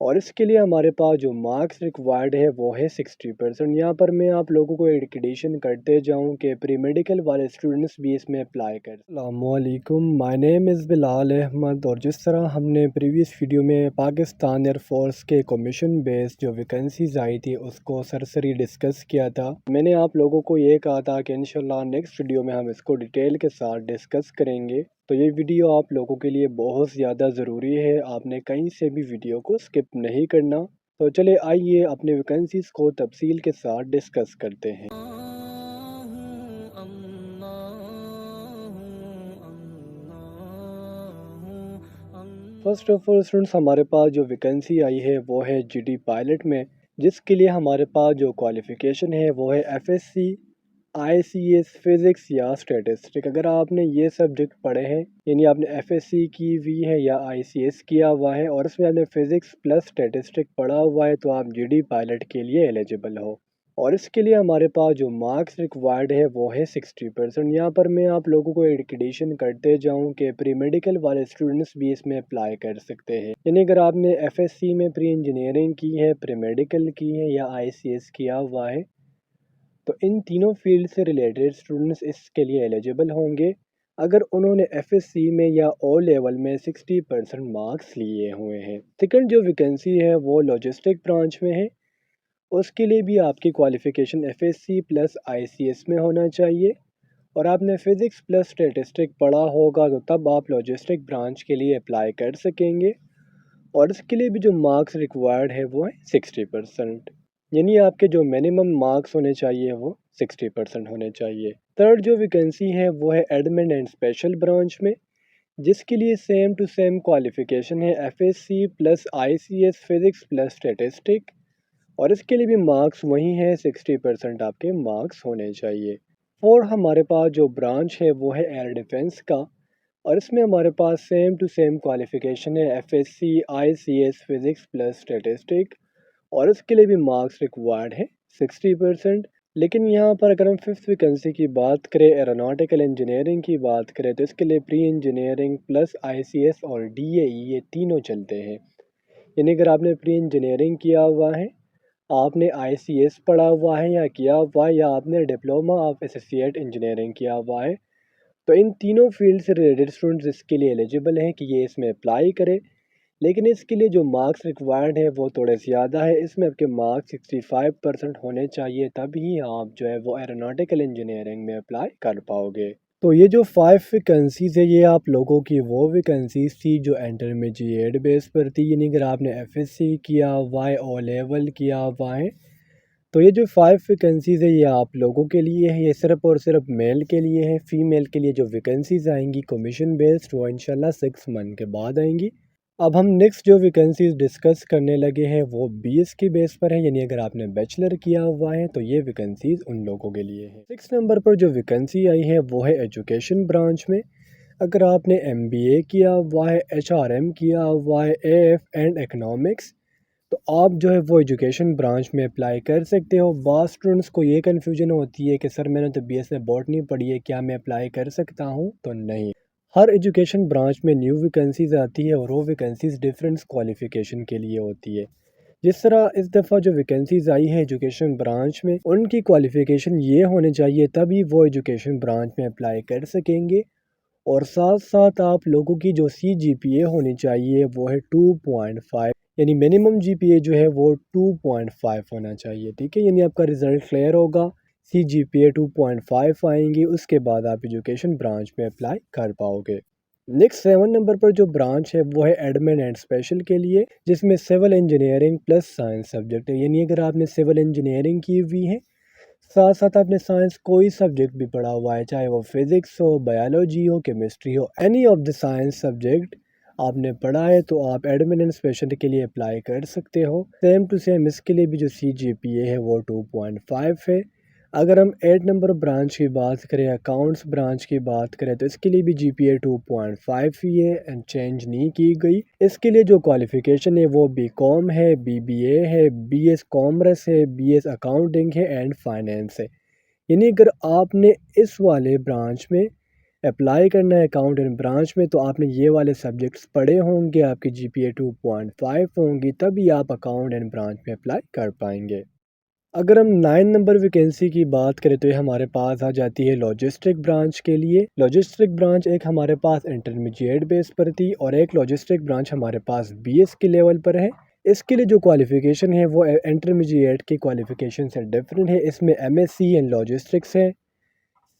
اور اس کے لیے ہمارے پاس جو مارکس ریکوائرڈ ہے وہ ہے 60%۔ یہاں پر میں آپ لوگوں کو ایڈیکیشن کرتے جاؤں کہ پری میڈیکل والے اسٹوڈنٹس بھی اس میں اپلائی کر۔ السلام علیکم، مائی نیم از بلال احمد، اور جس طرح ہم نے پریویس ویڈیو میں پاکستان ایئر فورس کے کمیشن بیس جو ویکنسیز آئی تھی اس کو سرسری ڈسکس کیا تھا۔ میں نے آپ لوگوں کو یہ کہا تھا کہ انشاءاللہ نیکسٹ ویڈیو میں ہم اس کو ڈیٹیل کے ساتھ ڈسکس کریں گے، تو یہ ویڈیو آپ لوگوں کے لیے بہت زیادہ ضروری ہے، آپ نے کہیں سے بھی ویڈیو کو سکپ نہیں کرنا۔ تو چلے آئیے اپنے ویکنسیز کو تفصیل کے ساتھ ڈسکس کرتے ہیں۔ فرسٹ آف آل اسٹوڈنٹس، ہمارے پاس جو ویکنسی آئی ہے وہ ہے جی ڈی پائلٹ میں، جس کے لیے ہمارے پاس جو کوالیفیکیشن ہے وہ ہے F S C, I C S physics یا اسٹیٹسٹک۔ اگر آپ نے یہ سبجیکٹ پڑھے ہیں، یعنی آپ نے ایف ایس سی کی ہوئی ہے یا آئی سی ایس کیا ہوا ہے اور اس میں آپ نے فزکس پلس اسٹیٹسٹک پڑھا ہوا ہے، تو آپ جی ڈی پائلٹ کے لیے ایلیجیبل ہو۔ اور اس کے لیے ہمارے پاس جو مارکس ریکوائرڈ ہے وہ ہے 60%۔ یہاں پر میں آپ لوگوں کو ایڈیکیشن کرتے جاؤں کہ پری میڈیکل والے اسٹوڈنٹس بھی اس میں اپلائی کر سکتے ہیں، یعنی اگر آپ نے ایف ایس سی میں پری انجینئرنگ کی ہے، پری میڈیکل کی ہے یا آئی سی ایس کیا ہوا ہے، تو ان تینوں فیلڈ سے ریلیٹڈ اسٹوڈنٹس اس کے لیے ایلیجیبل ہوں گے اگر انہوں نے ایف ایس سی میں یا او لیول میں 60% مارکس لیے ہوئے ہیں۔ سیکنڈ جو ویکنسی ہے وہ لاجسٹک برانچ میں ہے، اس کے لیے بھی آپ کی qualification F S C plus I C S میں ہونا چاہیے، اور آپ نے فزکس پلس اسٹیٹسٹک پڑھا ہوگا تو تب آپ لاجسٹک برانچ کے لیے اپلائی کر سکیں گے، اور اس کے لیے بھی جو مارکس ریکوائرڈ ہے وہ ہے 60%، یعنی آپ کے جو منیمم مارکس ہونے چاہیے وہ 60% ہونے چاہیے۔ تھرڈ جو ویکنسی ہے وہ ہے ایڈمن اینڈ اسپیشل برانچ میں، جس کے لیے سیم ٹو سیم کوالیفیکیشن ہے F S C plus I C S physics plus statistic, اور اس کے لیے بھی مارکس وہی ہیں، 60% آپ کے مارکس ہونے چاہیے۔ فور ہمارے پاس جو برانچ ہے وہ ہے ایئر ڈیفنس کا، اور اس میں ہمارے پاس سیم ٹو سیم کوالیفیکیشن ہے F S C I C S physics plus statistic, اور اس کے لیے بھی مارکس ریکوائرڈ ہے 60%۔ لیکن یہاں پر اگر ہم ففتھ ویکنسی کی بات کریں، ایروناٹیکل انجینئرنگ کی بات کریں، تو اس کے لیے pre engineering plus I C S اور ڈی اے ای یہ تینوں چلتے ہیں، یعنی اگر آپ نے پری انجینئرنگ کیا ہوا ہے، آپ نے آئی سی ایس پڑھا ہوا ہے یا کیا ہوا ہے، یا آپ نے ڈپلوما آف ایسوسیٹ انجینئرنگ کیا ہوا ہے، تو ان تینوں فیلڈ سے ریلیٹڈ اسٹوڈنٹس اس کے لیے ایلیجیبل ہیں کہ یہ اس میں اپلائی کرے۔ لیکن اس کے لیے جو مارکس ریکوائرڈ ہے وہ تھوڑے زیادہ ہے، اس میں آپ کے مارکس 65% ہونے چاہیے، تب ہی آپ جو ہے وہ ایروناٹیکل انجینئرنگ میں اپلائی کر پاؤ گے۔ تو یہ جو 5 ویکنسیز ہے یہ آپ لوگوں کی وہ ویکنسیز تھی جو انٹرمیڈیٹ بیس پر تھی، یعنی اگر آپ نے ایف ایس سی کیا ہوا ہے، او لیول کیا ہوا ہے، تو یہ جو 5 ویکنسیز ہے یہ آپ لوگوں کے لیے ہے، یہ صرف اور صرف میل کے لیے ہے۔ فیمیل کے لیے جو ویکنسیز آئیں گی کمیشن بیسڈ، وہ انشاءاللہ 6 منتھ کے بعد آئیں گی۔ اب ہم نیکسٹ جو ویکنسیز ڈسکس کرنے لگے ہیں وہ بی ایس کی بیس پر ہے، یعنی اگر آپ نے بیچلر کیا ہوا ہے تو یہ ویکنسیز ان لوگوں کے لیے ہے۔ 6 نمبر پر جو ویکنسی آئی ہے وہ ہے ایجوکیشن برانچ میں، اگر آپ نے ایم بی اے کیا ہوا ہے، ایچ آر ایم کیا ہوا ہے، اے ایف اینڈ اکنامکس، تو آپ جو ہے وہ ایجوکیشن برانچ میں اپلائی کر سکتے ہو۔ بعض اسٹوڈنٹس کو یہ کنفیوژن ہوتی ہے کہ سر میں نے تو بی ایس میں باٹنی پڑھی ہے، کیا میں اپلائی کر سکتا ہوں؟ تو نہیں، ہر ایجوکیشن برانچ میں نیو ویکنسیز آتی ہے اور وہ ویکنسیز ڈفرینٹ کوالیفیکیشن کے لیے ہوتی ہے۔ جس طرح اس دفعہ جو ویکنسیز آئی ہے ایجوکیشن برانچ میں، ان کی کوالیفیکیشن یہ ہونے چاہیے تبھی وہ ایجوکیشن برانچ میں اپلائی کر سکیں گے، اور ساتھ ساتھ آپ لوگوں کی جو سی جی پی اے ہونی چاہیے وہ ہے 2.5، یعنی منیمم جی پی اے جو ہے وہ 2.5 ہونا چاہیے، ٹھیک ہے، یعنی آپ کا رزلٹ کلیئر ہوگا، سی جی پی اے 2.5 آئیں گی، اس کے بعد آپ ایجوکیشن برانچ میں اپلائی کر پاؤ گے۔ نیکسٹ 7 نمبر پر جو برانچ ہے وہ ہے ایڈمن اینڈ اسپیشل کے لیے، جس میں civil engineering plus science subject ہے، یعنی اگر آپ نے سول انجینئرنگ کی ہوئی ہے، ساتھ ساتھ آپ نے سائنس کوئی سبجیکٹ بھی پڑھا ہوا ہے، چاہے وہ physics who, biology who, chemistry who, any of the science subject آپ نے پڑھا ہے، تو آپ ایڈمن اینڈ اسپیشل کے لیے اپلائی کر سکتے ہو۔ سیم ٹو سیم اس کے لیے بھی جو سی جی پی اے ہے وہ 2.5 ہے۔ اگر ہم 8 نمبر برانچ کی بات کریں، اکاؤنٹس برانچ کی بات کریں، تو اس کے لیے بھی جی پی اے 2.5 ہی ہے، چینج نہیں کی گئی۔ اس کے لیے جو کوالیفیکیشن ہے وہ بی کام ہے، بی بی اے ہے، بی ایس کامرس ہے، بی ایس اکاؤنٹنگ ہے اینڈ فائنینس ہے، یعنی اگر آپ نے اس والے برانچ میں اپلائی کرنا ہے اکاؤنٹ اینڈ برانچ میں تو آپ نے یہ والے سبجیکٹس پڑھے ہوں گے، آپ کی جی پی اے 2.5 ہوں گی، تبھی آپ اکاؤنٹ اینڈ برانچ میں اپلائی کر پائیں گے۔ اگر ہم 9 نمبر ویکینسی کی بات کریں تو یہ ہمارے پاس آ جاتی ہے لاجسٹک برانچ کے لیے۔ لاجسٹک برانچ ایک ہمارے پاس انٹرمیڈیٹ بیس پر تھی اور ایک لاجسٹک برانچ ہمارے پاس بی ایس کے لیول پر ہے۔ اس کے لیے جو کوالیفیکیشن ہے وہ انٹرمیڈیٹ کی کوالیفیکیشن سے ڈفرینٹ ہے۔ اس میں ایم ایس سی ان لاجسٹکس ہے،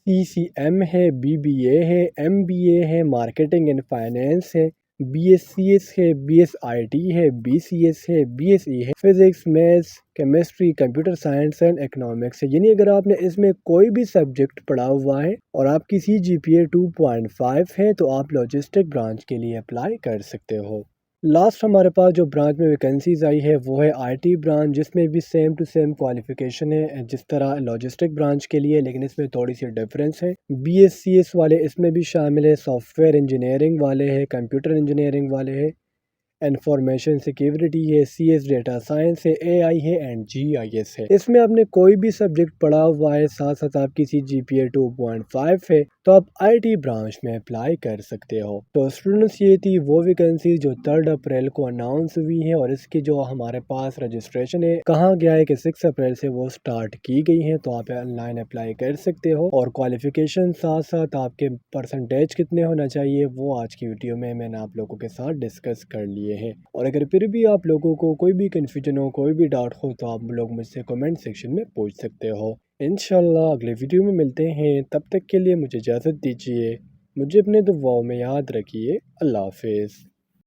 سی سی ایم ہے، بی بی اے ہے، ایم بی اے ہے، مارکیٹنگ اینڈ فائنینس ہے، بی ایس سی ایس ہے، بی ایس آئی ٹی ہے، بی سی ایس ہے، بی ایس ای ہے، physics, maths, chemistry, computer science and economics ہے۔ یعنی اگر آپ نے اس میں کوئی بھی سبجیکٹ پڑھا ہوا ہے اور آپ کی سی جی پی اے 2.5 ہے تو آپ لاجسٹک برانچ کے لیے اپلائی کر سکتے ہو۔ لاسٹ ہمارے پاس جو برانچ میں ویکنسیز آئی ہے وہ ہے آئی ٹی برانچ، جس میں بھی سیم ٹو سیم کوالیفیکیشن ہے جس طرح لاجسٹک برانچ کے لیے، لیکن اس میں تھوڑی سی ڈفرینس ہے۔ بی ایس سی ایس والے اس میں بھی شامل ہے، سافٹ ویئر انجینئرنگ والے ہیں، کمپیوٹر انجینئرنگ والے ہیں، انفارمیشن سیکیورٹی ہے، سی ایس ڈیٹا سائنس ہے، اے آئی ہے اینڈ جی آئی ایس ہے۔ اس میں آپ نے کوئی بھی سبجیکٹ پڑھا ہوا ہے، ساتھ ساتھ آپ کی سی جی پی اے 2.5 ہے تو آپ آئی ٹی برانچ میں اپلائی کر سکتے ہو۔ تو اسٹوڈنٹس یہ تھی وہ ویکنسی جو 3 اپریل کو اناؤنس ہوئی ہے، اور اس کی جو ہمارے پاس رجسٹریشن ہے کہاں گیا ہے کہ 6 اپریل سے وہ سٹارٹ کی گئی ہے، تو آپ آن لائن اپلائی کر سکتے ہو۔ اور کوالیفیکیشن ساتھ ساتھ آپ کے پرسنٹیج کتنے ہونا چاہیے وہ آج کی ویڈیو میں نے آپ لوگوں کے ساتھ ڈسکس کر لیے ہیں۔ اور اگر پھر بھی آپ لوگوں کو کوئی بھی کنفیوژن ہو، کوئی بھی ڈاؤٹ ہو تو آپ لوگ مجھ سے کمنٹ سیکشن میں پوچھ سکتے ہو۔ انشاءاللہ اگلے ویڈیو میں ملتے ہیں، تب تک کے لیے مجھے اجازت دیجیے، مجھے اپنے دعاؤں میں یاد رکھیے۔ اللہ حافظ۔